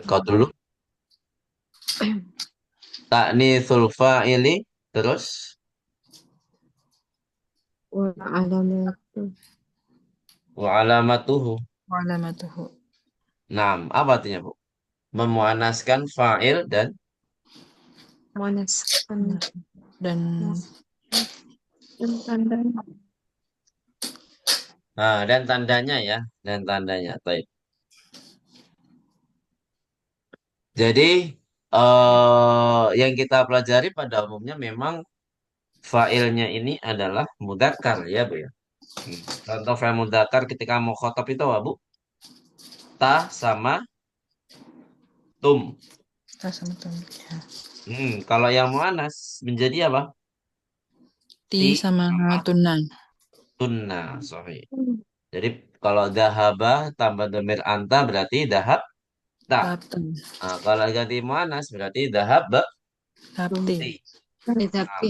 Kau dulu. Ta'nitsul fa'ili. Terus. Wa'alamatu. Wa alamatuhu. Wa'alamatuhu. Naam. Apa artinya, Bu? Memuanaskan fa'il dan. Manaskan. Dan tandanya. Dan tandanya ya. Dan tandanya. Baik. Jadi. Yang kita pelajari pada umumnya memang fa'ilnya ini adalah mudzakkar ya, Bu ya. Contoh fa'il mudzakkar ketika mau khotob itu apa, Bu? Ta sama tum. tak sama tum. Ya. Kalau yang muannas menjadi apa? Ti Ti sama sama tunan. tunna. Sorry. Jadi kalau dahaba tambah domir anta berarti dahab ta. Lapten. Kalau ganti muannas berarti dahab Lapti. ti. Nah, Tapi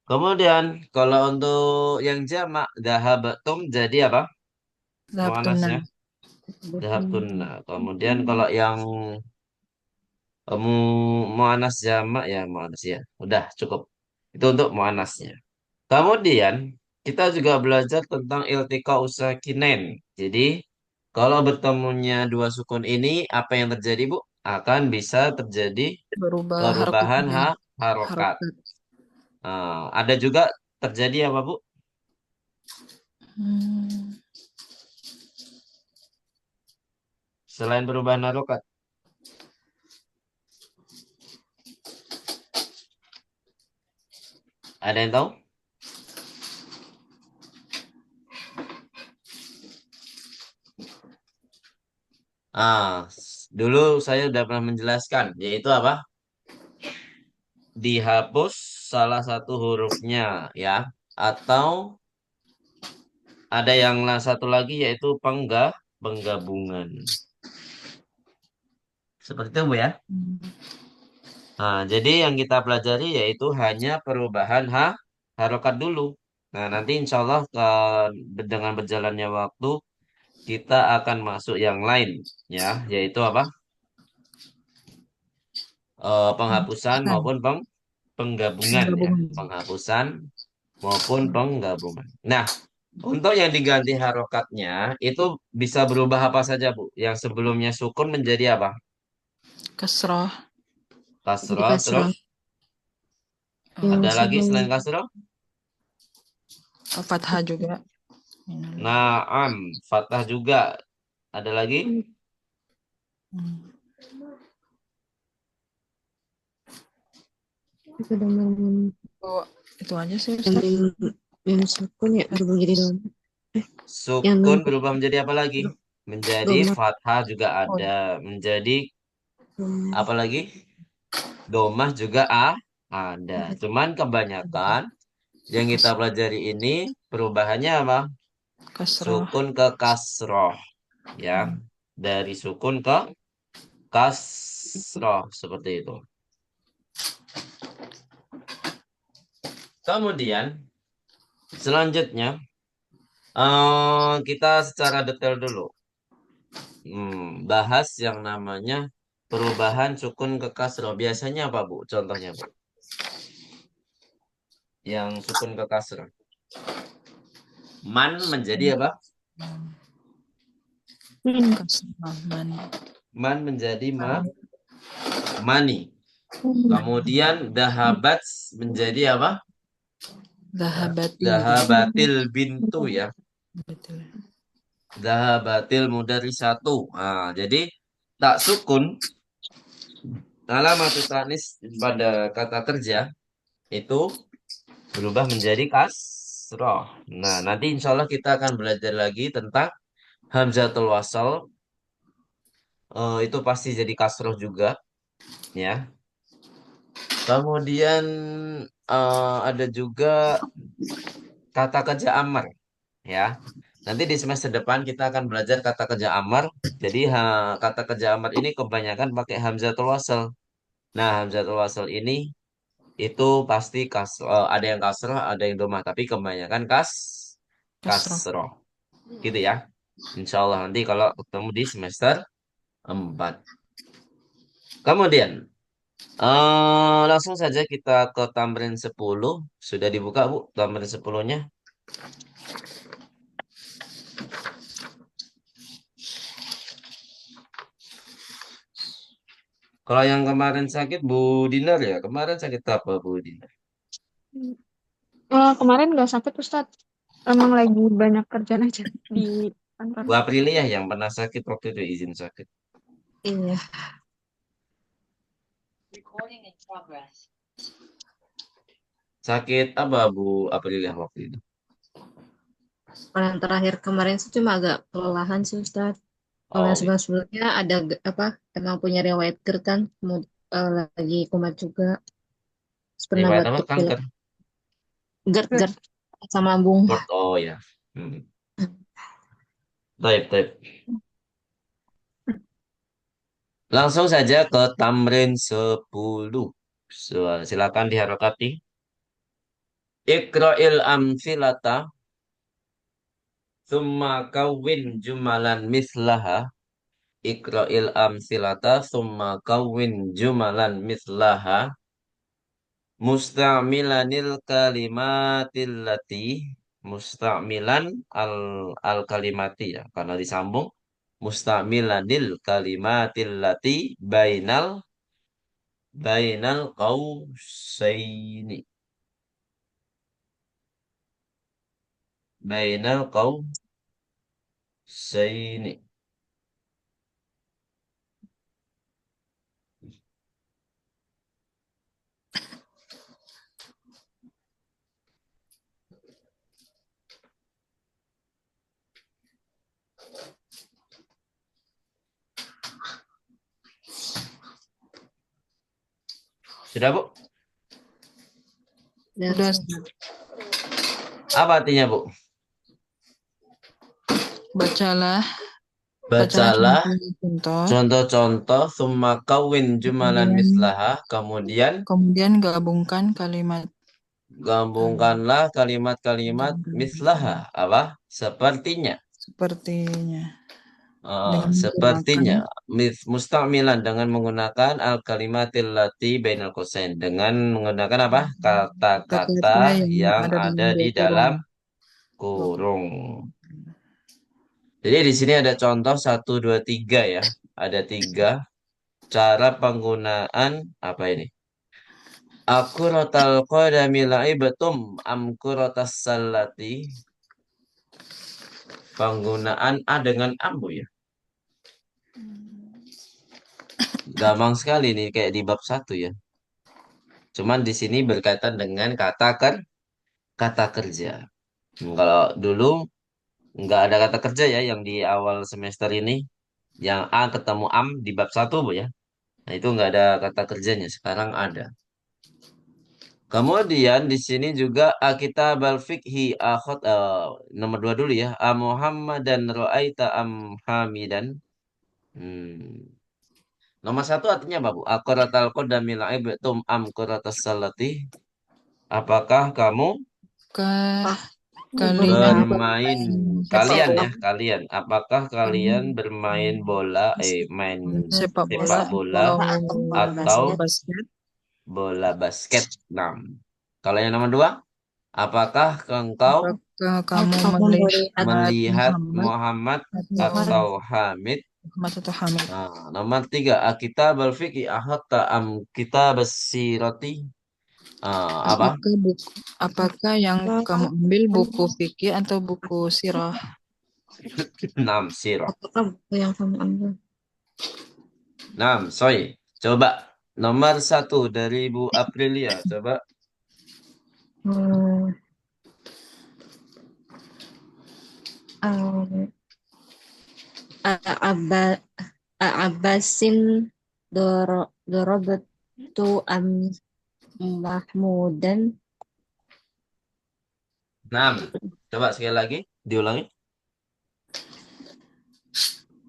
kemudian kalau untuk yang jamak dahabatum jadi apa? Muannasnya laptunan. dahab tunna. Kemudian kalau yang kamu muannas jamak ya muannas ya. Udah cukup. Itu untuk muannasnya. Kemudian kita juga belajar tentang iltika usakinen. Jadi kalau bertemunya dua sukun ini apa yang terjadi, Bu? Akan bisa terjadi Berubah perubahan harokatnya. harokat. Harokat. Ada juga terjadi apa, Bu? Hmm. Selain perubahan harokat. Ada yang tahu? Dulu saya sudah pernah menjelaskan, yaitu apa? Dihapus salah satu hurufnya, ya. Atau ada yang satu lagi yaitu penggabungan. Seperti itu, Bu ya. Jadi yang kita pelajari yaitu hanya perubahan harokat dulu. Nah, nanti insya Allah dengan berjalannya waktu kita akan masuk yang lain, ya, yaitu apa? Penghapusan Pesan. maupun penggabungan, ya, Gabungan. penghapusan maupun penggabungan. Nah, untuk yang diganti harokatnya itu bisa berubah apa saja, Bu? Yang sebelumnya sukun menjadi apa? Kasroh. Jadi Kasroh, terus kasroh. Yang ada lagi sebelum selain kasroh? fathah juga. Naam, fathah juga. Ada lagi? Hmm. Sudah malam Oh, itu aja sih yang Ustaz. yang sukun ya berubah jadi dom. Yang Sukun berubah menjadi apa lagi? Menjadi domah fathah juga Oh, ada. Menjadi dom. apa lagi? Domah juga ada. Cuman kebanyakan yang kita pelajari ini perubahannya apa? kasroh. Sukun ke kasroh. Ya. Dari sukun ke kasroh. Seperti itu. Kemudian selanjutnya kita secara detail dulu. Bahas yang namanya perubahan sukun ke kasroh. Biasanya apa, Bu? Contohnya, Bu. Yang sukun ke kasroh. Man menjadi apa? Kasroh. Man. Man menjadi mani. Kemudian dahabat menjadi apa? Dahabati. Dahabatil bintu ya. Betul. Dahabatil mudarisatu. Jadi tak sukun alamat tanis pada kata kerja itu berubah menjadi kasroh. Nah, nanti insya Allah kita akan belajar lagi tentang hamzatul wasal. Itu pasti jadi kasroh juga, ya. Kemudian ada juga kata kerja amar, ya. Nanti di semester depan kita akan belajar kata kerja amar. Jadi kata kerja amar ini kebanyakan pakai hamzatul wasal. Nah, hamzatul wasal ini itu pasti ada yang kasroh, ada yang domah, tapi kebanyakan Kasroh. kasroh, gitu ya. Insya Allah nanti kalau ketemu di semester 4. Kemudian, langsung saja kita ke tamrin 10. Sudah dibuka, Bu, tamrin 10-nya? Kalau yang kemarin sakit, Bu Dinar ya? Kemarin sakit apa, Bu Dinar? Kemarin nggak sakit Ustadz. Emang lagi banyak kerjaan aja di kantor. Bu Aprilia yang pernah sakit waktu itu izin sakit. Iya. Sakit apa, Bu Aprilia waktu itu? Kalau yang terakhir kemarin sih cuma agak kelelahan sih Ustadz. Kalau yang Oh, iya. sebelum-sebelumnya ada apa? Emang punya riwayat GERD kan, lagi kumat juga. Terus pernah Riwayat apa? batuk pilek. Kanker? GERD, GERD sama lambung. GERD, oh ya. Hmm. Taib, taib. Langsung saja ke tamrin 10. Silakan diharokati. Iqra'il amthilata, thumma kawwin jumalan mislaha. Iqra'il amthilata, thumma kawwin jumalan mislaha. Musta'milanil kalimatillati. Musta'milan al kalimati ya. Karena disambung. Musta'milanil kalimatillati bainal qausaini. Bainal qausaini. Sudah, Bu? Dan Udah, Apa artinya, Bu? bacalah Bacalah contoh, contoh-contoh summa kawin jumalan kemudian mislaha. Kemudian gabungkan kalimat gabungkanlah kalimat-kalimat mislaha. Apa? Sepertinya. sepertinya dengan menggunakan Sepertinya mustamilan dengan menggunakan al kalimatil lati bainal kosain dengan menggunakan apa? Kata-kata kata-kata yang yang ada dalam ada dua di kurung. dalam kurung. Jadi di sini ada contoh 1, 2, 3 ya. Ada 3 cara penggunaan apa ini? Aku rotal qadami la'ibatum am kuratas salati. Penggunaan A dengan ambu ya. Gampang sekali nih kayak di bab 1 ya. Cuman di sini berkaitan dengan kata kerja. Kalau dulu nggak ada kata kerja ya yang di awal semester ini. Yang A ketemu am di bab 1 Bu ya. Nah itu nggak ada kata kerjanya. Sekarang ada. Kemudian di sini juga kitab al-fiqhi nomor 2 dulu ya. A Muhammadan ra'aita am hamidan. Hmm. Nomor 1 artinya apa, Bu? Aqratal qadami la'ibtum am quratas salati. Apakah kamu Kah ah, kalian bermain bermain sepak kalian ya, bola, kalian. Apakah kalian bermain bola main sepak bola sepak bola atau bola atau basket. basket? bola basket? Nah, kalau yang nomor 2, apakah engkau Apakah kamu Kamu melihat melihat melihat Muhammad Muhammad atau atau Hamid? Muhammad atau Hamid? Nah, nomor 3, kitab al-fiqhi ahatta am kitab as-sirati? Apa? Apakah yang kamu ambil buku fikih atau buku sirah? 6, sirah. apakah buku yang kamu ambil? 6, soy. Coba nomor 1 dari Bu Aprilia. Coba. Hmm, um, Abba, Abbasin dorobatu am Mahmudan 6. Coba sekali lagi. Diulangi.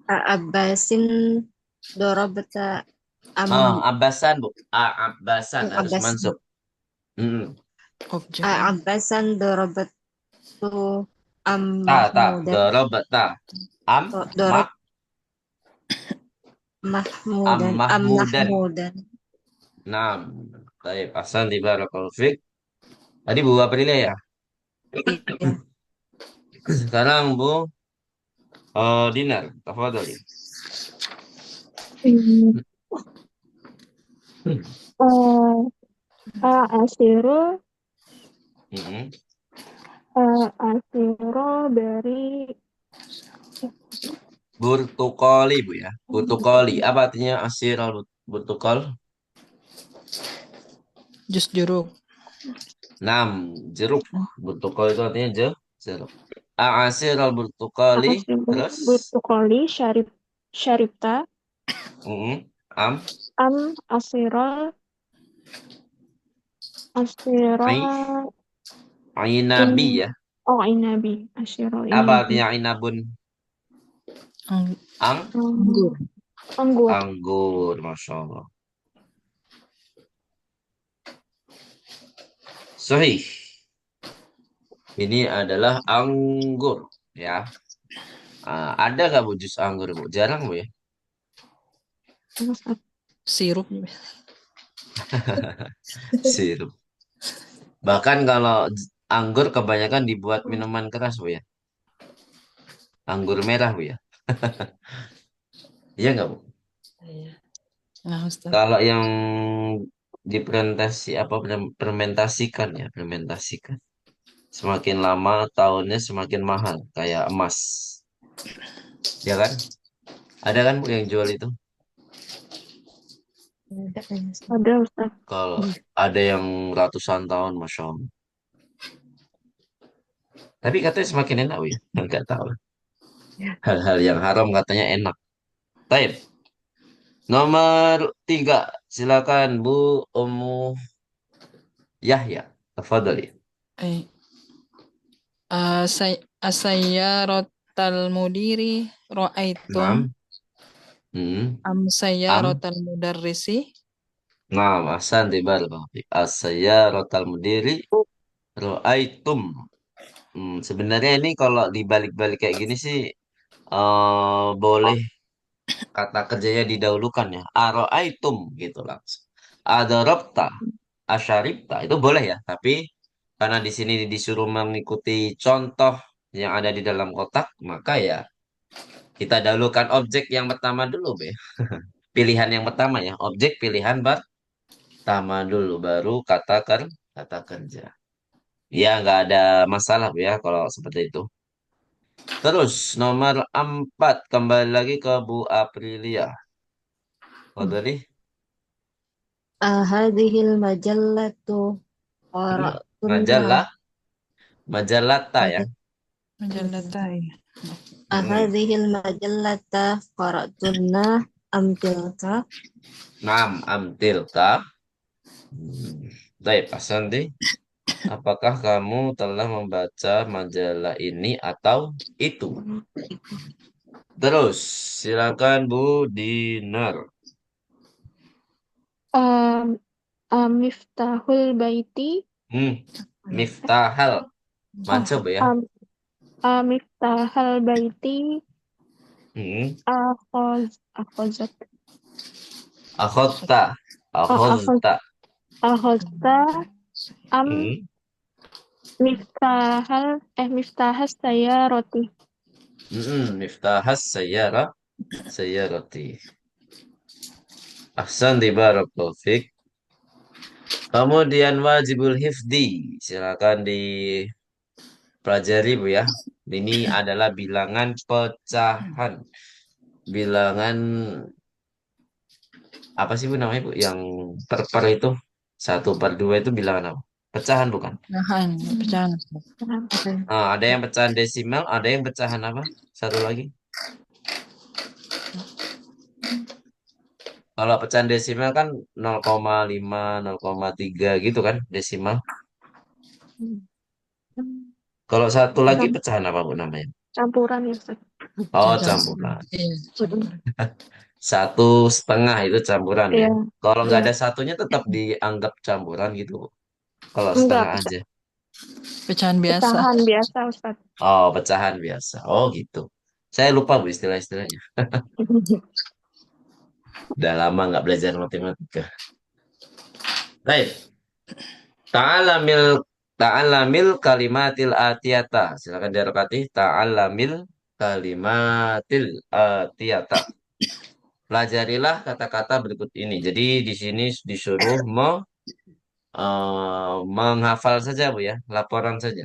Abbasin dorobata am Abbasan, Bu. Abbasan harus Abbas mansub. Hmm. Objek. Abbasan dorobatu am Ta, ta. Mahmudan Dorobata. Am, ma. dorob Mahmudan. Mahmudan. Mahmudan. Naam. Baik, Hasan di barakallahu fik. Tadi Bu Aprilia ya. Iya. Sekarang Bu Dinar, tafadhali. Hmm, eh, Asiru, Mm-mm. Asiru dari Burtukoli Bu ya. Burtukoli. Apa artinya asir al burtukol? Jus jeruk. Nam, jeruk. Burtukol itu artinya jeruk. Asir al burtukoli. Asiru Terus? Burtukoli Syaripta Mm-mm. Am. Am Asirol Ainabi ya. Inabi Asirol Apa Inabi artinya ainabun? Ang- Ang. Anggur. Anggur. Anggur. Masya Allah. Sahih. Ini adalah anggur ya. Ada nggak Bu jus anggur Bu? Jarang Bu ya. Sirup. Sirup. Bahkan kalau anggur kebanyakan dibuat minuman keras Bu ya. Anggur merah Bu ya. Iya nggak Bu? Nah, Ustaz. Kalau yang fermentasikan ya, fermentasikan. Semakin lama tahunnya semakin mahal, kayak emas. Ya kan? Ada kan Bu yang jual itu? Ada Ustaz. Kalau ada yang ratusan tahun, Masya Allah. Tapi katanya semakin enak Bu ya. Nggak tahu. Hal-hal yang haram katanya enak. Baik. Nomor 3. Silakan Bu Ummu Yahya. Tafadhali. Eh, saya rotal mudiri ro'aitum Naam. Hmm. am saya Am. rotal mudarrisi. Naam. Ahsan barakallahu. As-sayyaratal mudiri ra'aitum. Sebenarnya ini kalau dibalik-balik kayak gini sih boleh kata kerjanya didahulukan ya. Aro'aitum gitu langsung. Adarabta, asyaribta itu boleh ya. Tapi karena di sini disuruh mengikuti contoh yang ada di dalam kotak, maka ya kita dahulukan objek yang pertama dulu, Be. Pilihan yang pertama ya. Objek pilihan pertama dulu, baru kata kerja. Ya, nggak ada masalah Bu, ya kalau seperti itu. Terus nomor 4 kembali lagi ke Bu Aprilia. Fadhali. Hadhil majallatu qara'tunha. Majalah, majalata ya. Majallatai. Mm-mm. Hadhil majallata qara'tunha am tilka. Naam, amtilka. Baik, Asanti. Apakah kamu telah membaca majalah ini atau itu? Terus, silakan Bu Dinar. Um, Miftahul Baiti Hmm, Miftahal. ah, Macam ya. um, Miftahul Baiti Hmm. akhozat Akhota. akhoz Akhozta. akhozta am Hmm. miftahas saya roti. Miftahas sayyarati. Ahsan di barakallahu fik. Kemudian wajibul hifdi. Silakan dipelajari Bu ya. Ini adalah bilangan pecahan. Bilangan apa sih Bu namanya Bu? Yang per itu 1/2 itu bilangan apa? Pecahan bukan? Pecahan, pecahan. Ada yang pecahan desimal, ada yang pecahan apa? Satu lagi. Kalau pecahan desimal kan 0,5, 0,3 gitu kan desimal. Kalau satu lagi Cam- pecahan apa Bu namanya? Campuran ya Ustaz. Oh, Pecahan. campuran. Iya, campuran. 1/2 itu campuran ya. Iya, Kalau nggak iya. ada satunya tetap dianggap campuran gitu Bu. Kalau Enggak, setengah aja. Pecahan biasa. pecahan biasa Ustaz. Oh, pecahan biasa. Oh, gitu. Saya lupa Bu istilah-istilahnya. Udah lama nggak belajar matematika. Baik. Ta'alamil ta'alamil kalimatil atiyata. Silakan dirokati. Ta'alamil kalimatil atiyata. Pelajarilah kata-kata berikut ini. Jadi di sini disuruh menghafal saja Bu ya, laporan saja.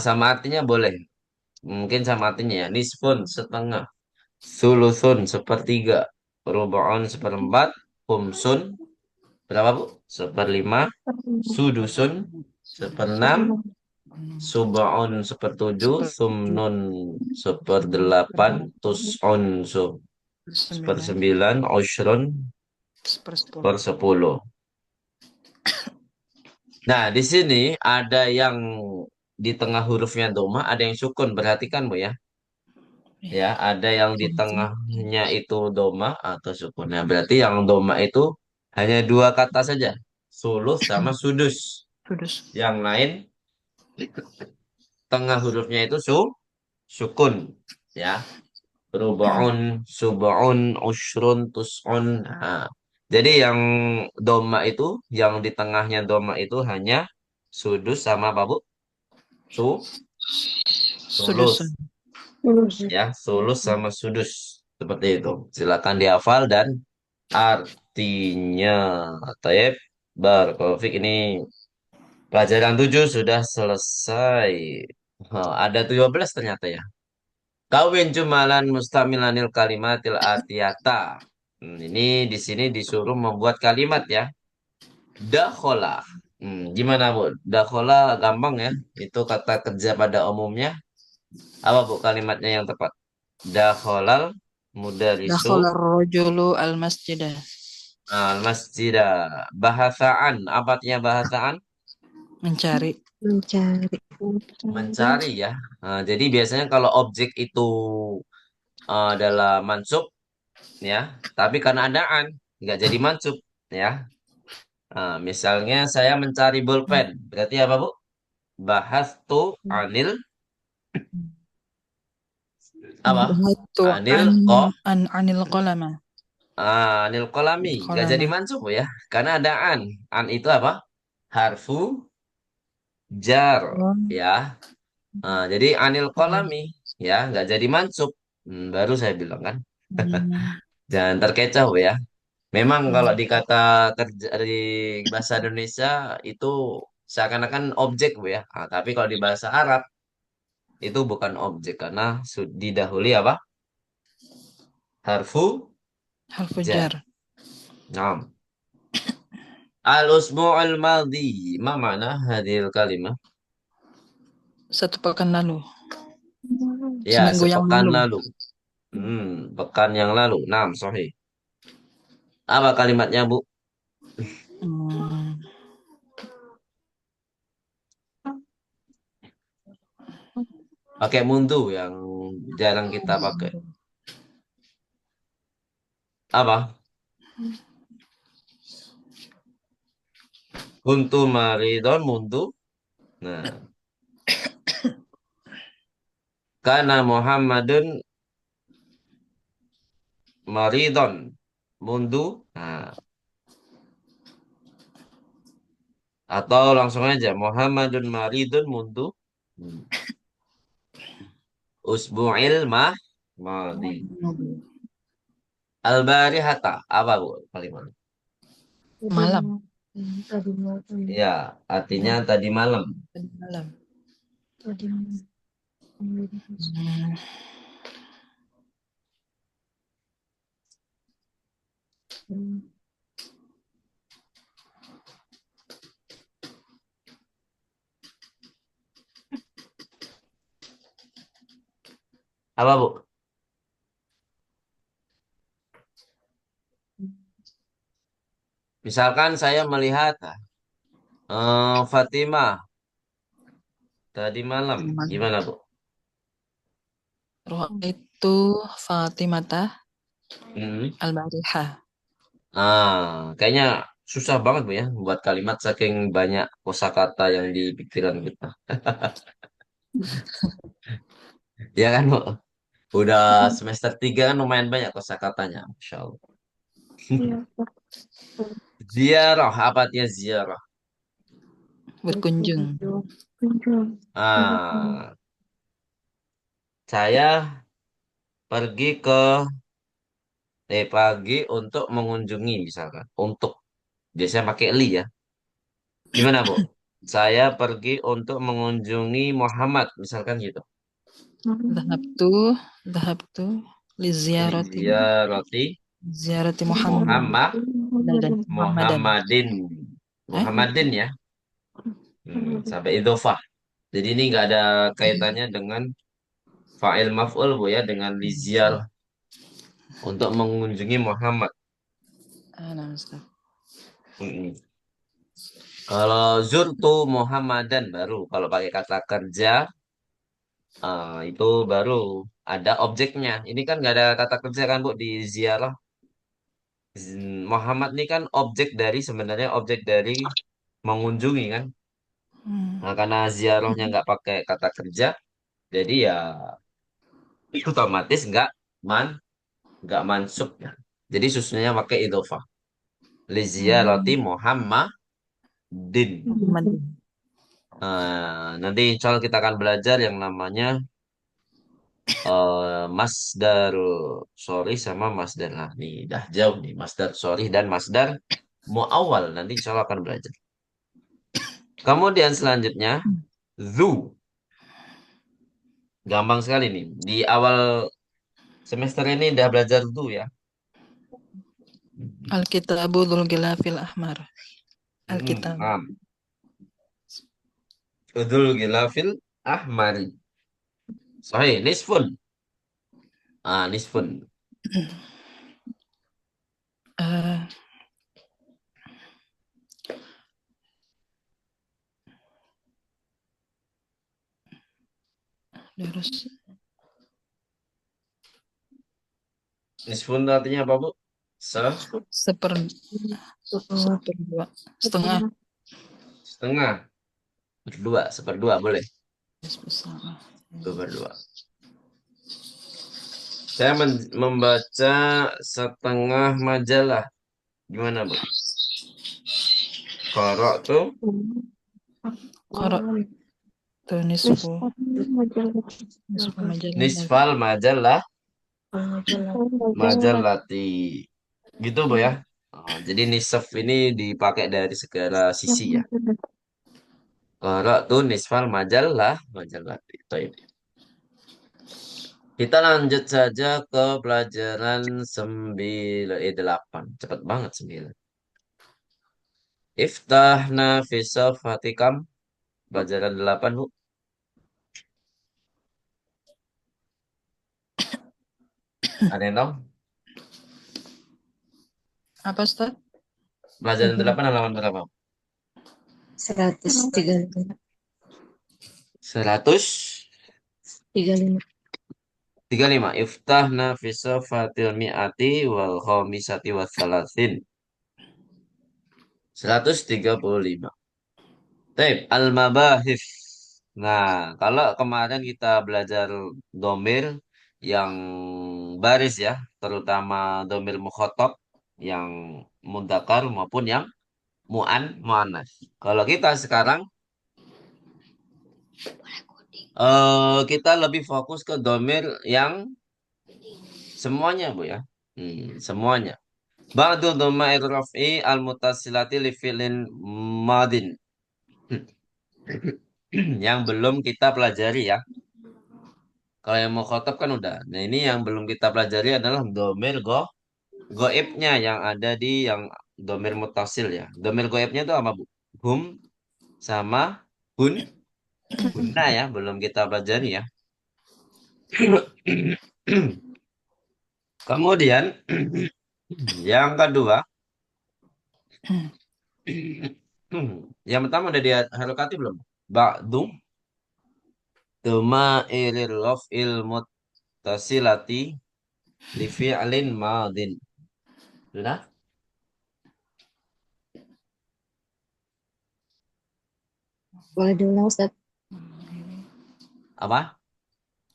Sama artinya boleh. Mungkin sama artinya ya. Nisfun setengah, sulusun sepertiga, rubu'un seperempat, khumsun berapa Bu? Seperlima, sudusun seperenam, sub'un sepertujuh, sumnun seperdelapan, tus'un Sembilan. sepersembilan, ushrun Sepersepuluh. sepersepuluh. Nah, di sini ada yang di tengah hurufnya doma, ada yang sukun. Perhatikan Bu ya. Ya, ada yang di tengahnya itu doma atau sukun. Nah, berarti yang doma itu hanya dua kata saja. Sulus sama sudus. Sudus. Yang lain tengah hurufnya itu sukun. Ya, rubaun, subaun, usrun, tus'un. Nah, jadi yang doma itu, yang di tengahnya doma itu hanya sudus sama apa Bu? Sulus. Sudusun. Ya, sulus sama sudus. Seperti itu. Silakan dihafal dan artinya. Taib. Barakallahu ini pelajaran 7 sudah selesai. Ada 12 ternyata ya. Kawin jumalan mustamilanil kalimatil atiyata. Ini di sini disuruh membuat kalimat ya. Dakhola. Gimana Bu? Dakhola gampang ya. Itu kata kerja pada umumnya. Apa Bu kalimatnya yang tepat? Dakholal mudarisu Dakhala ar-rajulu al-masjidah. al-masjidah. Bahasaan. Apa artinya bahasaan? Mencari. Mencari. Mencari ya. Jadi biasanya kalau objek itu adalah mansub ya, tapi karena adaan nggak jadi mansub ya. Misalnya saya mencari bolpen, berarti apa Bu? Bahas tuh anil apa? Bahatu Anil an ko anil qalama. anil kolami, nggak jadi Qalama. mansub Bu ya, karena adaan. An itu apa? Harfu jar Oh. ya. Jadi anil kolami ya, nggak jadi mansub. Baru saya bilang kan, Hmm. jangan terkecoh Bu ya. Memang kalau Hmm. dikata kerja di bahasa Indonesia itu seakan-akan objek Bu ya. Tapi kalau di bahasa Arab itu bukan objek karena didahului apa? Harfu Harfu jar. jar. Nah, al-usbu'ul madhi. Ma mana hadil kalimah? Satu pekan lalu. Ya, Seminggu yang sepekan lalu. lalu. Pekan yang lalu. Nah, sahih. Apa kalimatnya, Bu? Hmm. Pakai mundu yang jarang kita pakai. Apa? Kuntu maridon mundu. Nah, karena Muhammadun maridon mundu. Nah, atau langsung aja Muhammadun maridun mundu. Hmm. Usbu'il madi. Al-barihata. Apa Bu kalimat? Malam. Tadi malam. Ya, artinya tadi malam. Tadi malam. Tadi malam. Hmm. Apa Bu? Misalkan saya melihat Fatimah tadi malam. Tadi malam. Gimana Bu? Roh itu Fatimata Hmm. al-Barihah. Kayaknya susah banget Bu ya buat kalimat saking banyak kosakata yang di pikiran kita. Ya kan Bu? Udah semester 3 kan lumayan banyak kosakatanya, Masya Allah. Iya, Ustaz. Ziarah, apa artinya ziarah? Berkunjung. Kunjung. Ah, saya pergi untuk mengunjungi misalkan. Untuk, biasanya pakai li ya. Gimana, Bu? Saya pergi untuk mengunjungi Muhammad, misalkan gitu. Dhahabtu, dhahabtu li Li ziyarati, ziarati ziyarati Muhammad dan Muhammadan. Muhammadin. Eh? Muhammadin ya. Sampai idhofah. Jadi ini nggak ada kaitannya dengan fa'il maf'ul, Bu ya, dengan li ziarah untuk mengunjungi Muhammad. Nah, Ustaz. Mm-mm. Kalau zurtu Muhammadan baru. Kalau pakai kata kerja, itu baru ada objeknya. Ini kan nggak ada kata kerja kan, Bu, di ziarah. Muhammad ini kan sebenarnya objek dari mengunjungi kan. Hmm. Nah, karena ziarahnya nggak pakai kata kerja, jadi ya otomatis man nggak mansub ya. Jadi susunnya pakai idhofah. Li ziyarati Muhammadin. Muhammadin. Nanti insya Allah kita akan belajar yang namanya masdar sorry sama masdar lah. Nih, dah jauh nih. Masdar sorry dan masdar muawwal. Nanti insya Allah akan belajar. Kemudian selanjutnya, zu. Gampang sekali nih. Di awal semester ini udah belajar zu ya. Al-kitabu dzul ghilafil ahmar. Alkitab. Am. Udul gilafil ahmari. Sahih, nisfun. Nisfun. Eh, Terus Nisfun artinya apa, Bu? seperdua, setengah. Setengah. Berdua, seperdua boleh. Bersama. Berdua. Saya membaca setengah majalah. Gimana, Bu? Korok tuh Qara tu nisfu majalah. nisfal majalah majalati. Gitu, Bu ya. Jadi nisf ini dipakai dari segala sisi ya. Korok tuh nisfal majalati. Taib. Kita lanjut saja ke pelajaran 8. Cepat banget 9. Iftahna fi fatikam. Pelajaran 8, Bu. Ada yang tahu? Apa, Ustaz? Pelajaran 8 halaman berapa? 135. 135. Iftahna fi fatil mi'ati wal khomisati wa thalathin. 135. Taib, al-mabahif. Nah, kalau kemarin kita belajar domir yang baris ya, terutama domir mukhotob yang mudzakkar maupun yang mu'annas. Kalau kita sekarang kita lebih fokus ke domir yang semuanya, Bu ya. Semuanya. Ba'du dhamair raf'i al-mutasilati li fi'lin madin. Yang belum kita pelajari ya. Kalau yang mau khotob kan udah. Nah, ini yang belum kita pelajari adalah domir goibnya yang ada di yang domir mutasil ya. Domir goibnya itu apa, Bu? Hum sama hun. Hunna ya, belum kita pelajari ya. Kemudian yang kedua, yang pertama udah diharokati belum? Ba'du Tumairir raf'il muttasilati li fi'lin madin. Sudah? Boleh diulang, Ustaz? Apa?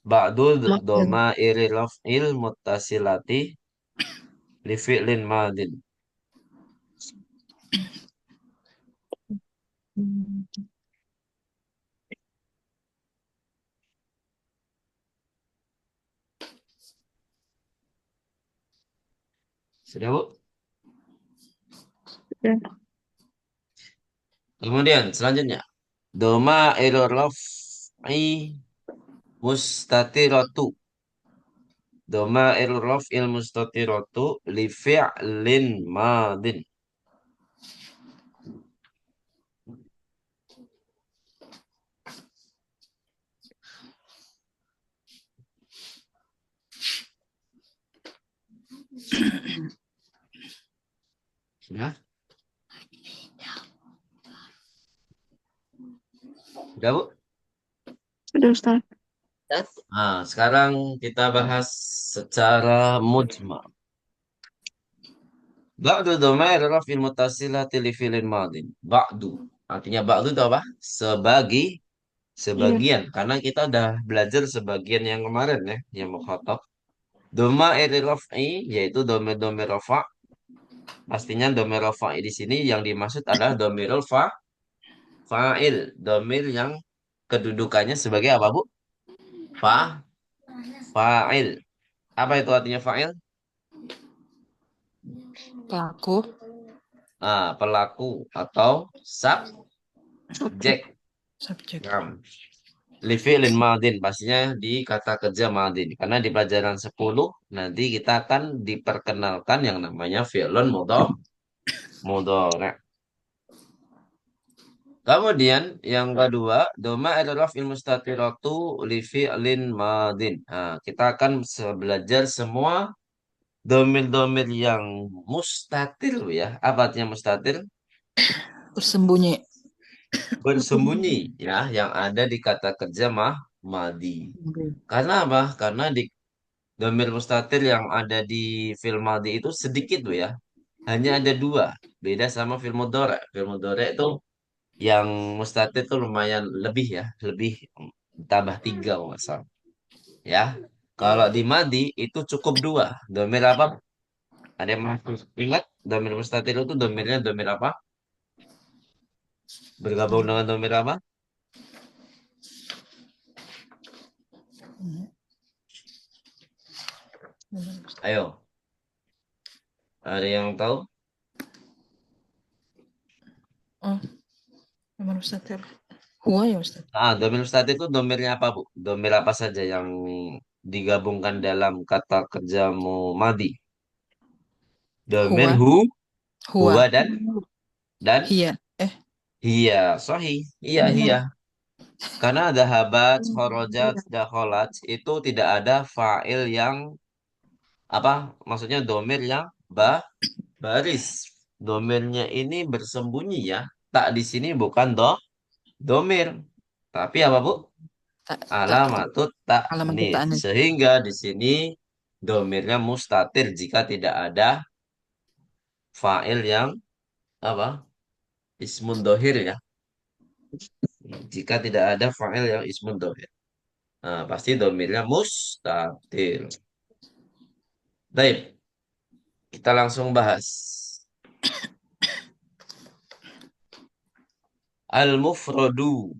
Ba'du Maksud. dhamairi raf'il muttasilati li fi'lin madin. Hmm. Sudah, Bu? Sudah. Kemudian selanjutnya. Dhama'iru raf'i mustatiratu. Dhama'iru raf'il mustatiratu li fi'lin madin. Sudah? Sudah, Bu? Sudah, Ustaz. Nah, sekarang kita bahas secara mujmal. Ba'du dhamair raf'il muttasilati li fi'lin madin. Ba'du. Artinya ba'du itu apa? Iya. Sebagian. Karena kita udah belajar sebagian yang kemarin ya. Yang mukhatab. Dhamair raf'i yaitu dhamir rafa'. Pastinya dhamir rafa'i di sini yang dimaksud adalah dhamirul fa'il. Dhamir yang kedudukannya sebagai apa, Bu? Fa, fa'il. Apa itu artinya fa'il? Pelaku. Pelaku atau subjek. Subjek. Subjek. Nah, li fi'lin madin pastinya di kata kerja madin. Karena di pelajaran 10 nanti kita akan diperkenalkan yang namanya fi'lun mudhari'. Kemudian yang kedua, doma adalah fil mustatiratu li fi'lin madin. Nah, kita akan belajar semua domir-domir yang mustatir ya. Apa artinya mustatir? Bersembunyi. Bersembunyi ya, yang ada di kata kerja madi. Karena apa? Karena di domir mustatir yang ada di film madi itu sedikit tuh ya. Hanya ada dua. Beda sama film mudhari'. Film mudhari' itu yang mustatir itu lumayan lebih ya. Lebih tambah tiga kalau nggak salah. Ya. Kalau di madi itu cukup dua. Domir apa? Ada yang masih ingat? Domir mustatir itu domirnya domir apa? Bergabung dengan domir apa? Ayo. Ada yang tahu? Oh, nomor Ustaz. Huwa ya Ustaz. Domir mustatir itu domirnya apa, Bu? Domir apa saja yang digabungkan dalam kata kerjamu madi? Domir Huwa. huwa Huwa. dan Hiya. iya, sahih. Iya, iya. Karena ada habat, khorojat, dakholat itu tidak ada fa'il yang apa? Maksudnya domir yang baris. Domirnya ini bersembunyi ya. Tak di sini bukan domir. Tapi apa, Bu? Tak. Alamatut Alamat ta'nis. ta'anis. Sehingga di sini domirnya mustatir jika tidak ada fa'il yang apa? Ismun dohir ya. Jika tidak ada fa'il yang ismun dohir. Nah, pasti domirnya mustatir. Baik, kita langsung bahas. Al-mufradu.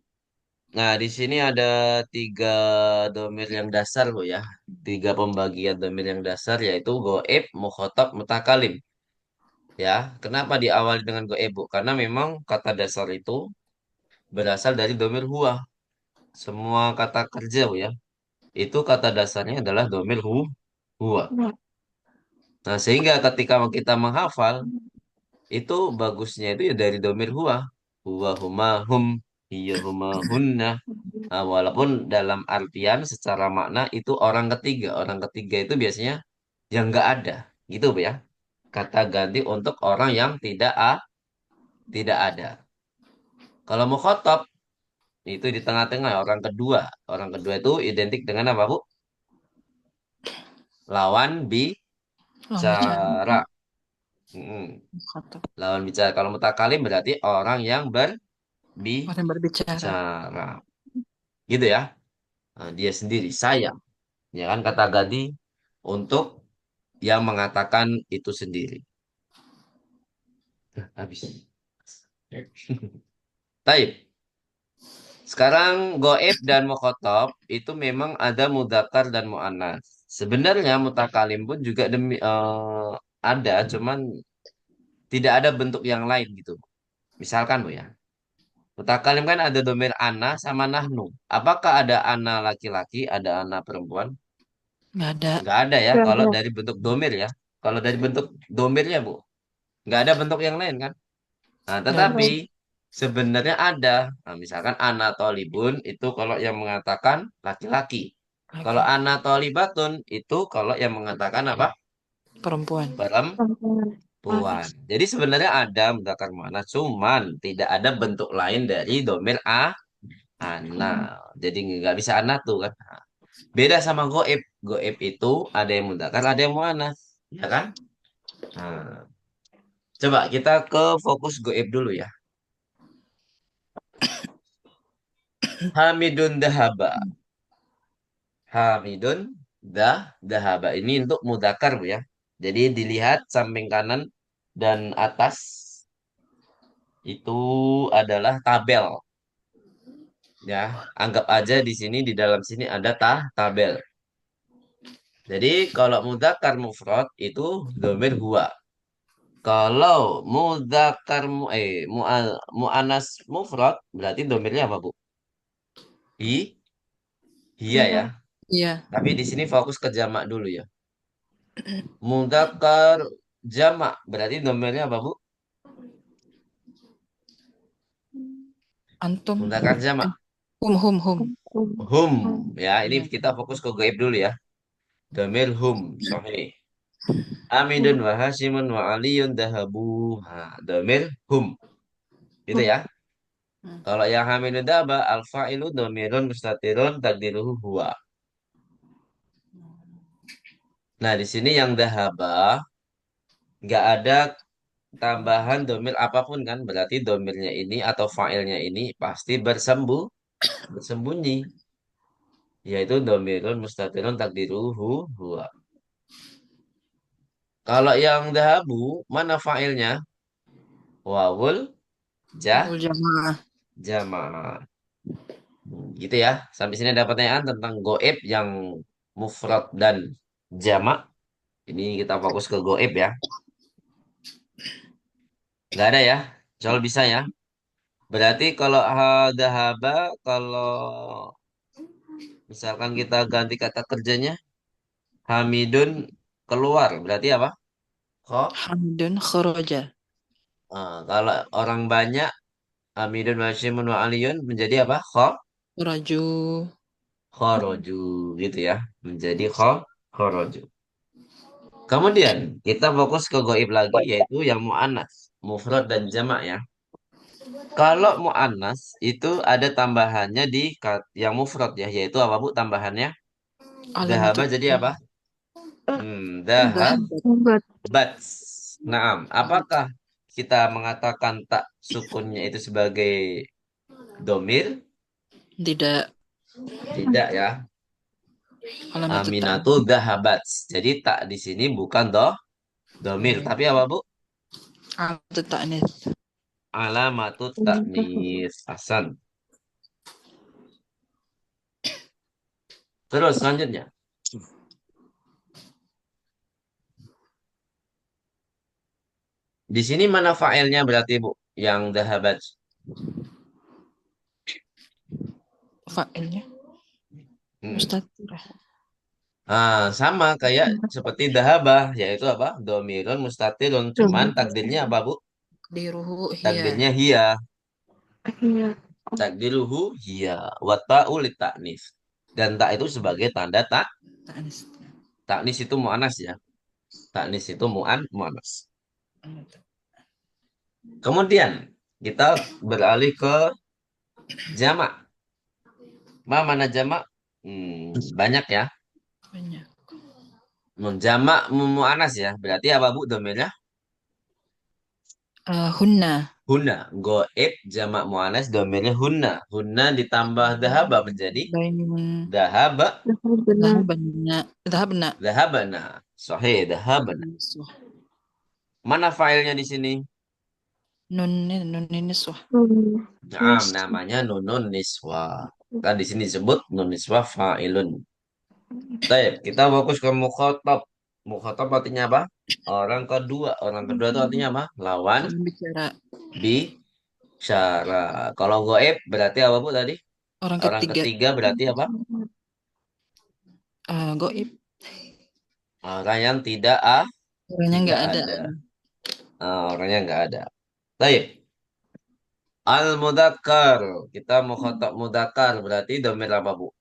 Nah, di sini ada tiga domir yang dasar loh ya. Tiga pembagian domir yang dasar yaitu goib, mukhotab, mutakalim. Ya, kenapa diawali dengan goib, Bu? Karena memang kata dasar itu berasal dari domir huwa. Semua kata kerja, Bu ya. Itu kata dasarnya adalah domir huwa. Nah, sehingga ketika kita menghafal, itu bagusnya itu ya dari domir huwa. Huwa, huma, hum, hiya, huma, hunna. Nah, walaupun dalam artian secara makna itu orang ketiga. Orang ketiga itu biasanya yang nggak ada. Gitu, Bu ya. Kata ganti untuk orang yang tidak ada. Kalau mukhotob, itu di tengah-tengah orang kedua. Orang kedua itu identik dengan apa, Bu? Lawan Lawan bicara. bicara. Mm. Mukhatab. Lawan bicara. Kalau mutakalim berarti orang yang Orang yang berbicara. berbicara. Gitu ya. Dia sendiri, saya. Ya kan kata ganti untuk yang mengatakan itu sendiri. Habis. Taib. Sekarang goib dan mukhotob itu memang ada mudzakkar dan mu'annas. Sebenarnya mutakalim pun juga ada, cuman tidak ada bentuk yang lain gitu. Misalkan Bu ya, mutakalim kan ada domir ana sama nahnu. Apakah ada ana laki-laki, ada ana perempuan? Nggak ada. Nggak ada ya, Gak kalau ada. dari bentuk domir ya. Kalau dari bentuk domirnya Bu, nggak ada bentuk yang lain kan? Nah, Nggak ada. tetapi sebenarnya ada. Nah, misalkan Anatolibun itu kalau yang mengatakan laki-laki. Kalau Laki. Anatolibatun itu kalau yang mengatakan apa? Perempuan. Perempuan. Perempuan. Jadi sebenarnya ada mudzakkar muannats, cuman tidak ada bentuk lain dari domir ana. Jadi nggak bisa ana tuh kan. Nah, beda sama goib. Goib itu ada yang mudzakkar, ada yang muannats. Ya kan? Nah, coba kita ke fokus goib dulu ya. Hamidun dahaba. Hamidun dahaba. Ini untuk mudakar Bu ya. Jadi dilihat samping kanan dan atas itu adalah tabel ya. Anggap aja di sini di dalam sini ada tabel. Jadi kalau mudakar mufrad itu domir huwa. Kalau mudakar muannas mufrad berarti domirnya apa Bu? Iya ya. Iya. Iya. Tapi di sini fokus ke jamak dulu ya. Mudakar jamak berarti domirnya apa Bu? Antum. Mudakar jamak. Eh, hum. Hum. Hmm. Ya, ini Iya. kita fokus ke gaib dulu ya. Damir hum. Sahih. Amidun wa Hasimun wa Aliyun dahabu. Nah, damir hum. Itu ya. Hmm. Kalau yang hamidun daba, al-fa'ilu damirun mustatirun takdiruhu huwa. Nah, di sini yang dahaba, nggak ada tambahan domir apapun kan. Berarti domirnya ini atau fa'ilnya ini pasti bersembunyi. Yaitu domirun mustatirun takdiruhu huwa. Kalau yang dahabu, mana fa'ilnya? Wawul Wawul jamaah. jamaah. Gitu ya. Sampai sini ada pertanyaan tentang goib yang mufrad dan jamak. Ini kita fokus ke goib ya. Nggak ada ya. Soal bisa ya. Berarti kalau dahaba, kalau misalkan kita ganti kata kerjanya, Hamidun keluar. Berarti apa? Kok? Hamdun khoroja. Kalau orang banyak, Hamidun wa Hasimun wa Aliyun menjadi apa? Raju. Khoroju. Gitu ya. Menjadi khoroju. Kemudian kita fokus ke goib lagi yaitu yang mu'annas, mufrad dan jamak ya. Kalau mu'annas itu ada tambahannya di yang mufrad ya, yaitu apa Bu tambahannya? Dahaba Alamatut. jadi apa? Dahabat. Obat. Dahabat. Naam. Apakah kita mengatakan tak sukunnya itu sebagai domir? Tidak. Tidak ya. Alamatut Aminatu dahabat. Jadi tak di sini bukan domir, tapi apa Bu? Alamatut ta'nis. Alamatut taknis. Hasan. Terus selanjutnya. Di sini mana fa'ilnya berarti Bu? Yang dahabat. Fa'ilnya. Hmm. Mustatirah. Sama kayak seperti dahabah, yaitu apa? Domirun mustatirun. Cuman takdirnya apa Bu? Diruhu hiya. Takdirnya hiya. Iya. Takdiruhu hiya. Wa ta'u litaknis. Dan tak itu sebagai tanda Ta'nis. taknis itu mu'anas ya. Taknis itu mu'anas. Kemudian kita beralih ke jamak. Mana jamak? Banyak ya. Banyak. Jamak mu'anas ya. Berarti apa Bu domirnya? Hunna. Hunna. Goib jamak muannas domirnya hunna. Hunna ditambah dahaba menjadi Bain dahaba. benar. dahabna. Dahabana. Sahih, dahabana. Niswah. Mana failnya di sini? Nun ini niswah. Naam, namanya nunun niswa. Kan di sini disebut nun niswa fa'ilun. Baik, kita fokus ke mukhatab. Mukhatab artinya apa? Orang kedua. Orang kedua itu artinya apa? Lawan Lawan bicara. bicara. Kalau goib berarti apa Bu tadi? Orang Orang ketiga. ketiga berarti apa? Goib. Orang yang tidak Orangnya tidak nggak ada. ada. Orangnya nggak ada. Baik. Al-mudzakkar. Kita mukhatab mudzakkar berarti domir apa Bu?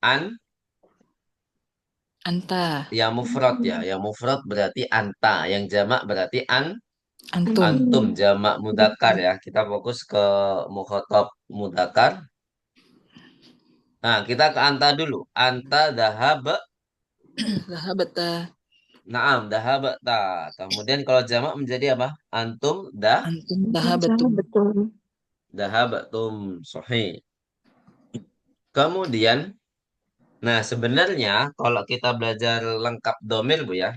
Anta. Yang mufrad ya. Yang mufrad berarti anta. Yang jamak berarti Antum. antum. Jamak mudzakkar ya. Kita fokus ke mukhatab mudzakkar. Nah, kita ke anta dulu. Anta dahab. Dahabata. Naam, dahabata. Kemudian kalau jamak menjadi apa? Antum Antum dahabatum. Betul. dahabatum. Sahih. Kemudian, nah sebenarnya kalau kita belajar lengkap domir Bu ya,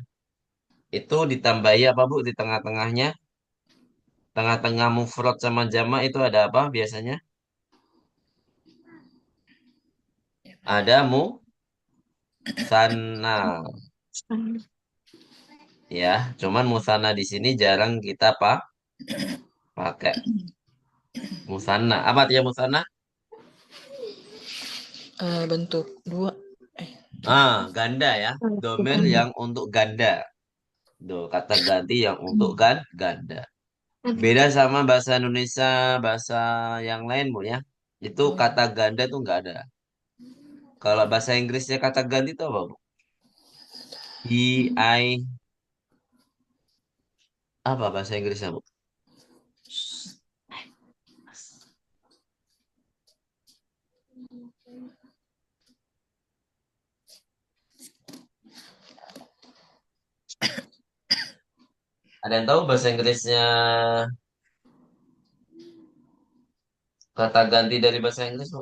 itu ditambahi apa Bu di tengah-tengahnya? Tengah-tengah mufrad sama jamak itu ada apa biasanya? Ada musanna ya. Cuman musanna di sini jarang kita pakai musanna. Apa artinya musanna? Bentuk dua. Ganda ya. Domir yang untuk ganda. Kata ganti yang untuk ganda. Beda sama bahasa Indonesia, bahasa yang lain Bu ya. Itu kata ganda tuh nggak ada. Kalau bahasa Inggrisnya kata ganti itu apa Bu? I, apa bahasa Inggrisnya Bu? Ada yang tahu bahasa Inggrisnya kata ganti dari bahasa Inggris Bu?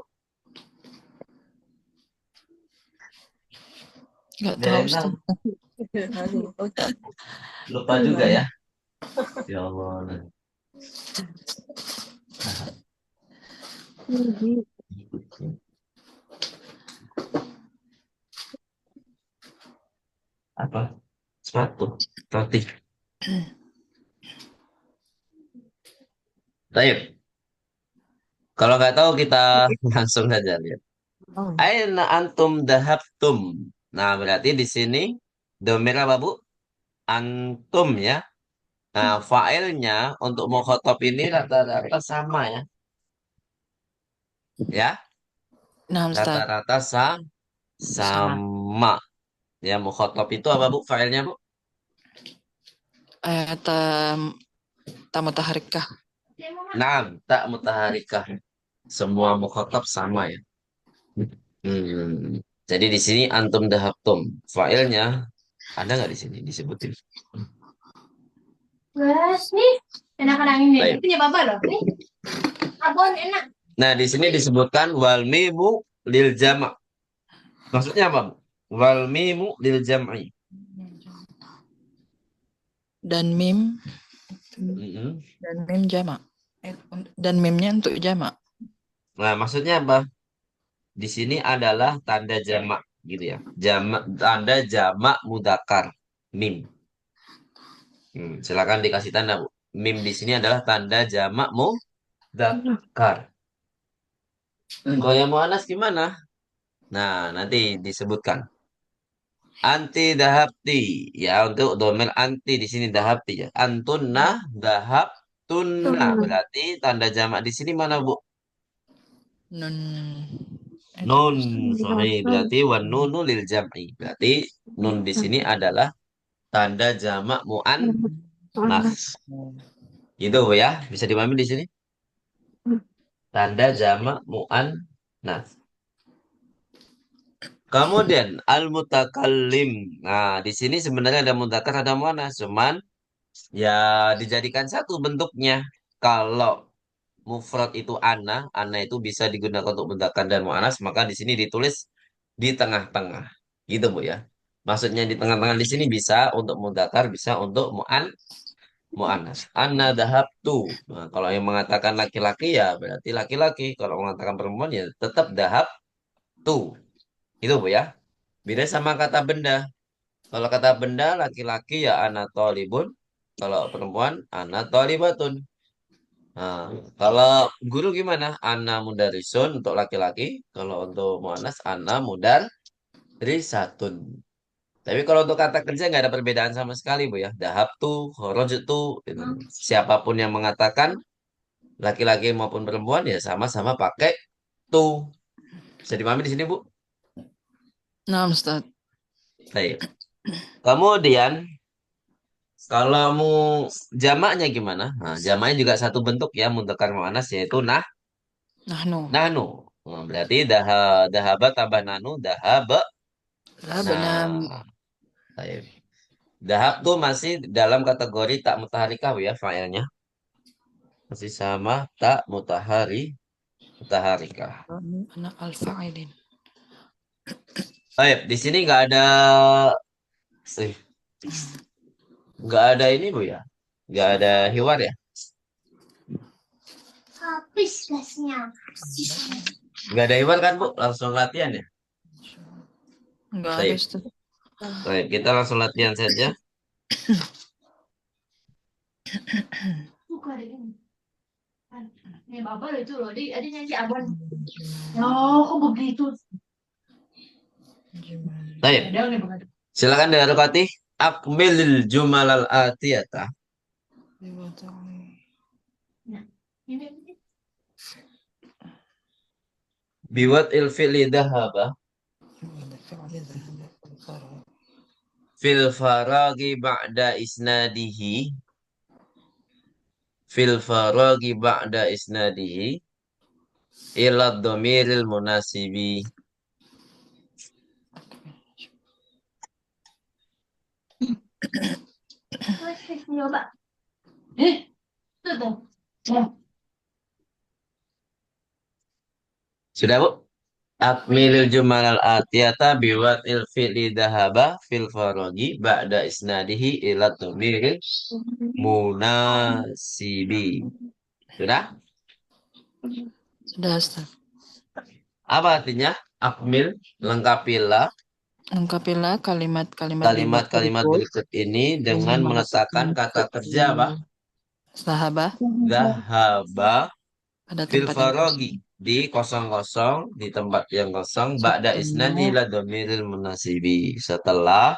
Nggak Nggak ada tahu yang tahu. Ustaz. Lupa juga ya. Ya Allah. Apa? Sepatu. Roti. Baik. Kalau nggak tahu kita langsung saja lihat. Aina antum dahabtum. Nah, berarti di sini domir apa, Bu? Antum ya. Nah, failnya untuk mukhatab ini rata-rata sama ya. Ya, Nah, Ustaz. rata-rata Sama. sama. Ya, mukhatab itu apa, Bu? Failnya, Bu? Tamu taharikah. Nah, tak mutaharikah. Semua mukhatab sama ya. Jadi di sini antum dahabtum. Failnya ada nggak di sini disebutin? Guys, nih enak-enak ini. Baik. Punya bapak loh. Nih, abon enak. Nah, di sini disebutkan wal mimu lil jama'. Maksudnya apa, Bu? Wal mimu lil jam'i. Dan mim. Mm-mm. Dan mim jamak. Dan mimnya untuk jamak. Nah, maksudnya apa? Di sini adalah tanda jamak gitu ya. Jamak, tanda jamak mudakar. Mim. Silakan dikasih tanda, Bu. Mim di sini adalah tanda jamak mudakar. Kalau yang muannas gimana? Nah, nanti disebutkan. Anti dahabti. Ya, untuk domel anti di sini dahabti ya. Antunna dahabtunna. Berarti tanda jamak di sini mana, Bu? Nun. Nun. Sahih. Berarti wan nunu lil jam'i. Berarti nun di sini adalah tanda jamak mu'annas. Gitu, Bu ya. Bisa dipahami di sini? Tanda jamak mu'annas. Kemudian al-mutakallim. Nah, di sini sebenarnya ada mudzakkar ada muannas, cuman ya dijadikan satu bentuknya. Kalau mufrad itu ana itu bisa digunakan untuk mudzakkar dan muannas, maka di sini ditulis di tengah-tengah. Gitu, Bu ya. Maksudnya di tengah-tengah di sini bisa untuk mudzakkar, bisa untuk muannas. Ana dahabtu. Nah, kalau yang mengatakan laki-laki ya berarti laki-laki. Kalau mengatakan perempuan ya tetap dahabtu. Itu, Bu ya. Beda sama kata benda. Kalau kata benda laki-laki ya ana tolibun. Kalau perempuan ana tolibatun. Nah, kalau guru gimana? Ana mudarisun untuk laki-laki. Kalau untuk muannas ana mudarisatun. Tapi kalau untuk kata kerja nggak ada perbedaan sama sekali, Bu ya. Dahab tuh, kharajtu tuh. Gitu. Siapapun yang mengatakan laki-laki maupun perempuan ya sama-sama pakai tuh. Bisa dipahami di sini, Bu? Nah, Ustaz. Baik. Kemudian kalau mau jamaknya gimana? Nah, jamaknya juga satu bentuk ya, mudzakkar muannas yaitu Nahnu. nahnu. Nah, berarti dahaba tambah nahnu, dahaba. Benar. Nah, baik. Dahab tuh masih dalam kategori tak mutaharikah Bu ya failnya. Masih sama tak mutaharikah. Anak al-fa'ilin. Baik, di sini eh, nggak ada ini Bu ya. Nggak ada hiwar ya. Habis gasnya. Nggak ada hiwar kan Bu? Langsung latihan ya. Enggak ada, Baik, Ustaz. baik, kita langsung latihan saja. Bukan ini. Ini bapak itu loh, dia nyanyi abon. Oh, kok begitu? Baik, Ada nih bukan? silakan Darukati. Akmilil jumalal atiyata. Nah, ini. Biwat ilfili dahaba. Fil faragi ba'da isnadihi. Fil faragi ba'da isnadihi. Ila dhamiril munasibi. Terus nyoba. Itu tuh. Ya. Sudah, Bu? Akmilil jumalal atiyata biwat ilfili dahaba fil faragi ba'da isnadihi ila dhamiril munasibi. Sudah? Sudah, Ustaz. Apa artinya? Akmil, lengkapilah Lengkapilah kalimat-kalimat di bab kalimat-kalimat berikut berikut ini dengan dengan meletakkan kata kerja apa? sahabah Dahaba pada fil tempat yang faragi di kosong-kosong di tempat yang kosong ba'da isnadi setelah ila dhamiril munasibi setelah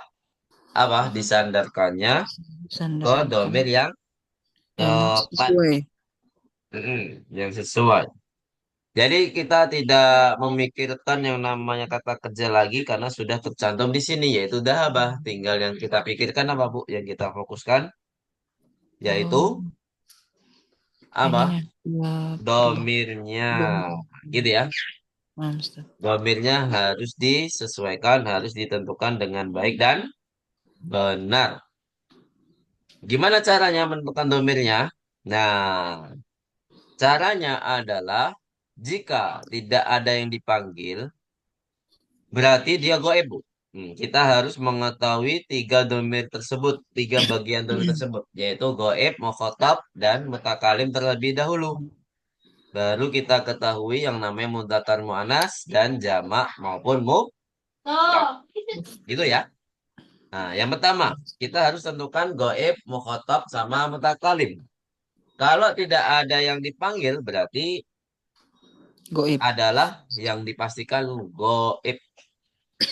apa disandarkannya ke sandarkan domir yang yang tepat. sesuai. Yang sesuai. Jadi kita tidak memikirkan yang namanya kata kerja lagi karena sudah tercantum di sini yaitu dahabah. Tinggal yang kita pikirkan apa Bu? Yang kita fokuskan yaitu Oh, apa? ininya ya, Domirnya. Gitu ya. Nah, Ustaz. Domirnya harus disesuaikan, harus ditentukan dengan baik dan benar. Gimana caranya menentukan domirnya? Nah, caranya adalah jika tidak ada yang dipanggil, berarti dia goib, Bu. Kita harus mengetahui tiga domir tersebut, tiga bagian domir tersebut, yaitu goib, mukhatab, dan mutakalim terlebih dahulu. Baru kita ketahui yang namanya mudzakkar muannas dan jamak maupun mufrad. Oh, Gitu ya. Nah, yang pertama, kita harus tentukan goib, mukhatab, sama mutakalim. Kalau tidak ada yang dipanggil, berarti Goib. adalah yang dipastikan goib.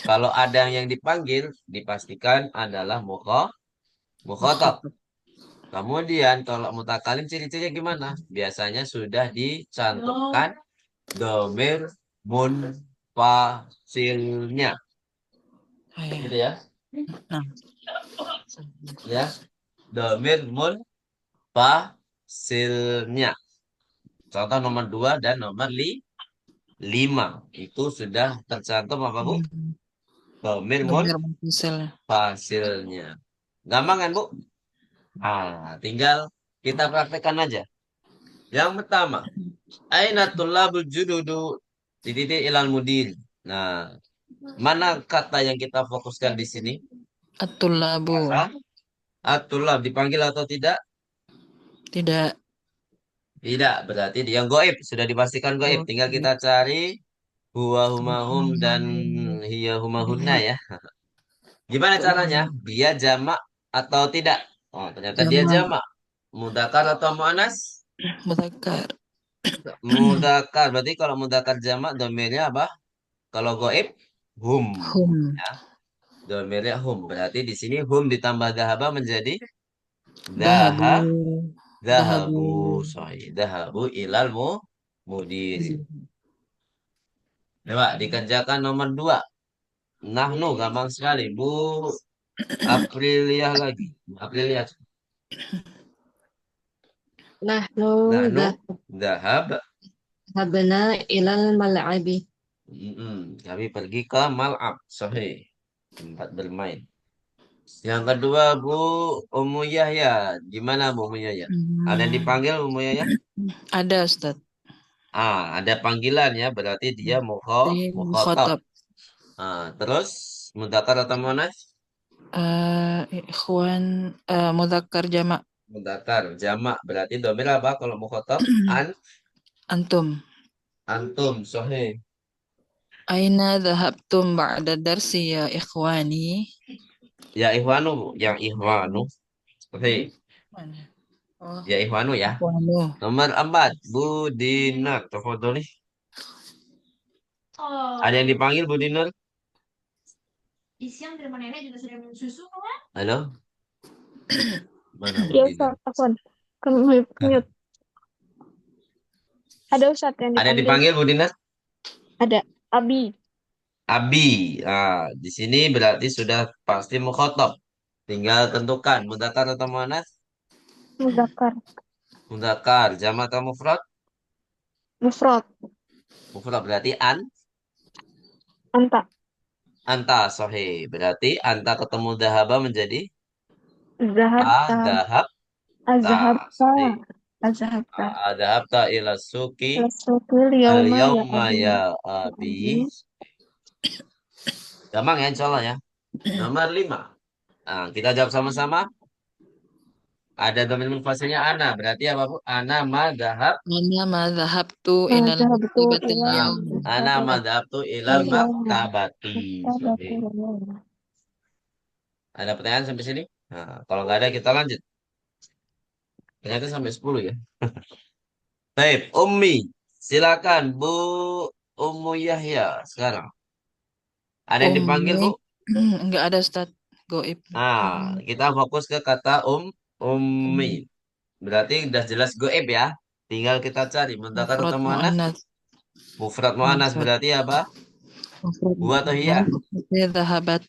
Kalau ada yang dipanggil, dipastikan adalah mukhatab. Kemudian kalau mutakalim ciri-cirinya gimana? Biasanya sudah dicantumkan domir munfasilnya. Oh, ya. Gitu ya. Nah, Ya, domir munfasilnya. Contoh nomor 2 dan nomor 5. Itu sudah tercantum apa, Bu? Domir domir munfasil. munfasilnya. Gampang kan, Bu? Tinggal kita praktekkan aja. Yang pertama, Aina tullabul jududu titik ilal mudir. Nah, mana kata yang kita fokuskan di sini? At-tullabu. Hah? At-tullab dipanggil atau tidak? Tidak. Tidak, berarti yang goib sudah dipastikan goib. Oh, Tinggal kita cari huwa humahum dan hiya humahunna ya. Gimana caranya? Dia jamak atau tidak? Oh, ternyata dia jamak jamak. Mudakar atau mu'anas? mudzakkar. Mudakar. Berarti kalau mudakar jamak domirnya apa? Kalau goib hum. Hum. Ya, domirnya hum. Berarti di sini hum ditambah dahaba menjadi Dahabu. daha Dahabu. dahabu. Sahih. Dahabu ilal mudir. Coba dikerjakan nomor 2. Nahnu gampang sekali. Bu Aprilia lagi. Aprilia. Nahnu Nahnu dahab. dhahabna ilal mal'abi. Kami pergi ke mal'ab. Sahih. Tempat bermain. Yang kedua Bu Ummu Yahya. Gimana Bu Ummu Yahya? Ada yang dipanggil Ummu Yahya? Ada, Ustaz. Ada panggilan ya. Berarti dia Di mukhatab. mukhatab. Terus mudzakkar atau muannats? Ikhwan mudzakkar jamak. Mudzakkar jamak. Berarti domir apa kalau mukhatab? Antum. Antum. Sahih. Aina dhahabtum ba'da darsi ya ikhwani? Ya ikhwanu, yang ikhwanu. Sahih. Mana? Oh, Ya ikhwanu ya. ikhwanu. Nomor 4, Bu Dinar. Tafadholi. Oh, Ada yang dipanggil Bu Dinar? di siang di rumah nenek juga sudah minum susu kan? Halo? Mana Bu Ya Dinar? Ustaz, Afwan. Kami mute. Ada Ustaz yang Ada yang dipanggil. dipanggil Bu Dinar? Ada. Abi. Abi. Di sini berarti sudah pasti mukhatab. Tinggal tentukan mudzakkar atau muannats? Muzakkar. Mudzakkar, jamak atau mufrad? Mufrad. Mufrad berarti Anta. anta. Sahih. Berarti anta ketemu dahaba menjadi Zahabta. dahab. Azhabta. Sahih. Azhabta. Dahabta ila suki Rasulul al yauma ya yauma abi. ya abi. Gampang ya insyaallah ya. Nomor 5. Kita jawab sama-sama. Ada domir munfasilnya ana. Berarti apa Bu? Ana ma dahab. Ana ma dhahabtu ilal Zahabtu maktabatil ila yaum. Ana ma dahabtu ilal maktabati. Sahih. Ada pertanyaan sampai sini? Kalau nggak ada kita lanjut. Ternyata sampai 10 ya. Baik, Ummi. Silakan Bu Ummu Yahya sekarang. Ada yang dipanggil Bu? Enggak ada, Ustaz. Goib. Kita fokus ke kata ummi. Berarti udah jelas goib ya. Tinggal kita cari mudzakkar Mufrad atau muannats. muannats. Mufrad muannats Mufrad. berarti apa? Mufrad Huwa atau hiya? muannats. Dhahabat.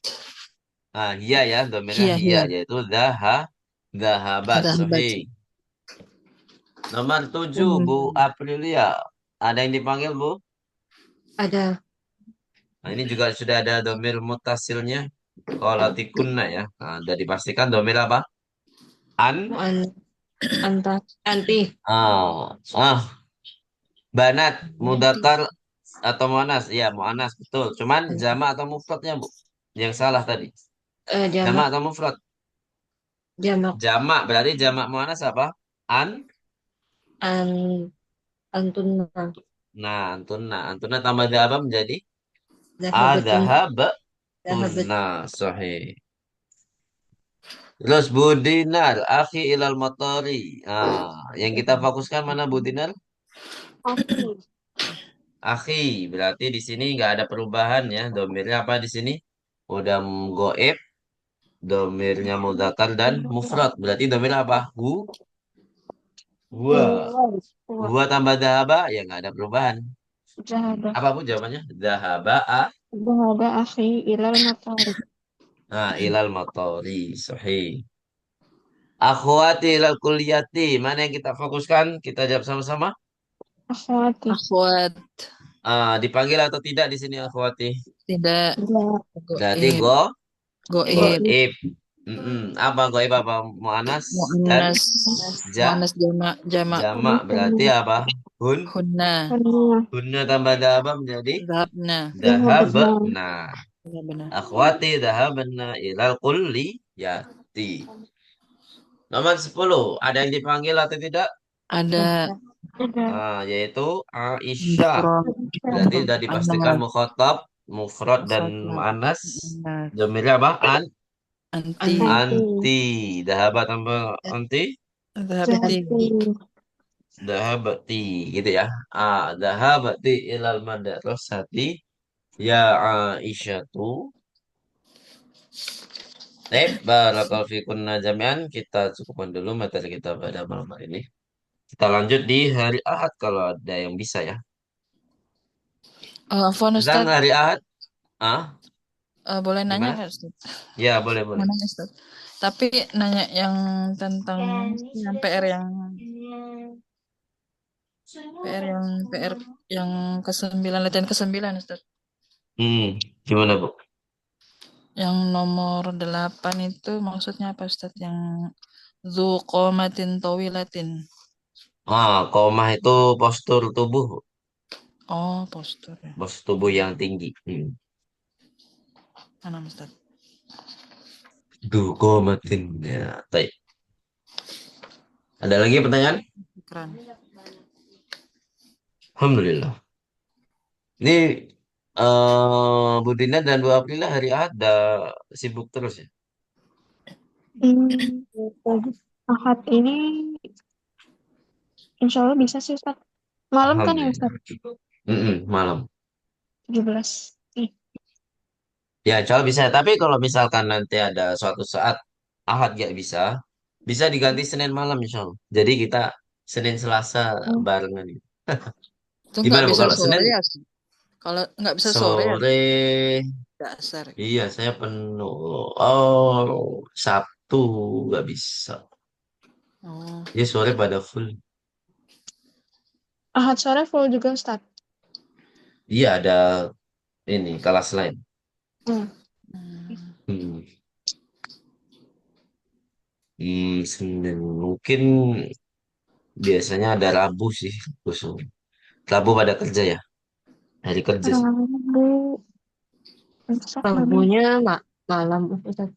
Hiya ya, domirnya hiya, yaitu dhahabat. Dhahabat. Sahih. Nomor 7 Bu Aprilia. Ada yang dipanggil Bu? Ada. Ini juga sudah ada domir mutasilnya. Qalatikunna ya. Sudah dipastikan domir apa? Anta. Anti. Banat, mudzakkar atau muannas? Iya, muannas betul. Cuman jamak atau mufradnya, Bu? Yang salah tadi. Jamak Jamak. atau mufrad? Jamak. Jamak berarti jamak muannas apa? Antuna. Antuna tambah apa menjadi Zahabatun. dhahabatuna. Sahih. Terus Budinar, akhi ilal matari. Yang kita fokuskan mana Budinar? Akhi, berarti di sini nggak ada perubahan ya. Domirnya apa di sini? Udah goib, domirnya mudzakkar dan mufrad. Berarti domir apa? Gua tambah dahaba, ya nggak ada perubahan. Zahaba. Apa Bu jawabannya? Dahaba Zahaba akhi ilal matari. ilal matori. Sahih. Akhwati ilal kulliyati. Mana yang kita fokuskan? Kita jawab sama-sama. Akhwati. Akhwat. Dipanggil atau tidak di sini akhwati? Tidak. Berarti Goib. goib. Apa goib apa? Mu'anas dan Mu'annas. ja Mu'annas jamak. jamak berarti apa? Hunna. Hanya. Hunna tambah dahaba menjadi Dhabna. Zahabna. dahabna. Ya benar. Akhwati dahabna ilal kulliyati. Nomor 10, ada yang dipanggil atau tidak? Ada Ada. Yaitu Aisyah. mufrad. Berarti sudah dipastikan Anas. mukhatab, mufrad dan Mufrad. mu'annas. Anas. Domirnya apa? Anti. Anti. Dahaba tambah anti. Dhahabti. Zahabti. Dahabati gitu ya. Dahabati ilal madrasati ya Aisyatu. Baik, barakallahu fikunna jami'an. Kita cukupkan dulu materi kita pada malam hari ini. Kita lanjut di hari Ahad kalau ada yang bisa ya. Afwan Tentang Ustaz, hari Ahad, ah, boleh nanya gimana? nggak Ustaz? Ya, boleh, boleh. Mau nanya Ustaz. Tapi nanya yang tentang yang PR yang ke-9, latihan ke-9 Ustaz. Gimana, Bu? Yang nomor 8 itu maksudnya apa Ustaz? Yang dzu qomatin tawilatin. Komah itu postur tubuh, Bu. Oh, postur ya. Postur tubuh yang tinggi. Mana Ustaz? Komatin. Ya, baik. Ada lagi pertanyaan? Keren. Alhamdulillah. Ini Bu Dina dan Bu Aprila hari Ahad udah sibuk terus ya? Ahad ini insya Allah bisa sih Ustaz. Malam kan ya Ustaz? Malam. 17. Ya, insya Allah bisa. Tapi kalau misalkan nanti ada suatu saat Ahad gak bisa, bisa diganti Senin malam insya Allah. Jadi kita Senin Selasa barengan. Itu nggak Gimana Bu bisa kalau sore Senin ya? Kalau nggak bisa sore ya, sore? dasar. Iya, saya penuh. Oh, Sabtu nggak bisa. Oh, Ya sore pada full. Ahad sore full juga Ustaz. Iya ada ini kelas lain. Hmm. Hmm. Senin mungkin biasanya ada Rabu sih khusus. Rabu pada kerja ya, hari kerja sih. Rabu. Besok Rabu. Rabunya malam Ustaz.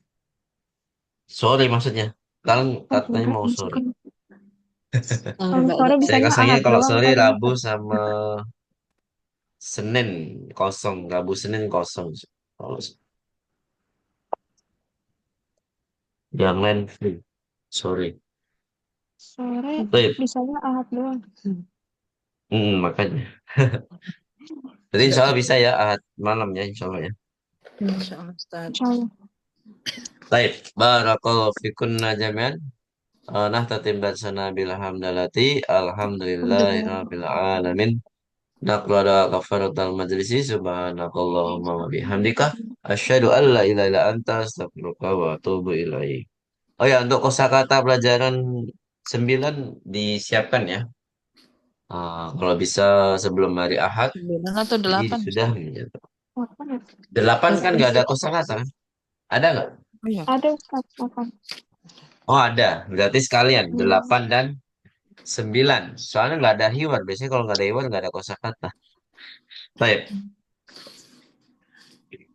Sore maksudnya. Kalian katanya Sore mau besok sore. kan. Kalau Enggak, sore Saya bisanya kasihnya Ahad kalau doang sore kan ya Rabu Ustaz? sama Senin kosong, Rabu Senin kosong. Kalau yang lain free. Sore. Sore Baik. bisanya Ahad doang. Makanya. Jadi insya Allah bisa ya Ahad malam ya insya Allah ya. insya Allah Ustaz. Insya Allah. Baik. Barakallahu fikunna jami'an. Nahtatim barsana bilhamdalati. Alhamdulillahi rabbil alamin. Naqrada kafaratal majlisi subhanakallahumma wa bihamdika asyhadu an la ilaha illa anta astaghfiruka wa atubu ilaik. Oh ya, untuk kosakata pelajaran 9 disiapkan ya. Kalau bisa sebelum hari Ahad, 9 atau jadi 8 sudah Ustaz? menjadi. Apa ya? 8 kan nggak ada kosakata kan? Ada nggak? Oh iya. Ada Ustaz. Apa? Oh ada, berarti sekalian 8 dan 9. Soalnya nggak ada hiwar. Biasanya kalau nggak ada hiwar nggak ada kosakata. Baik.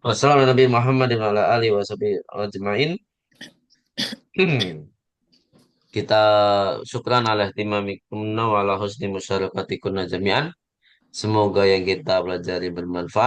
Wassalamualaikum warahmatullahi wabarakatuh. Kita syukran ala ihtimamikumna wa ala husni musyarakatikunna jami'an. Semoga yang kita pelajari bermanfaat.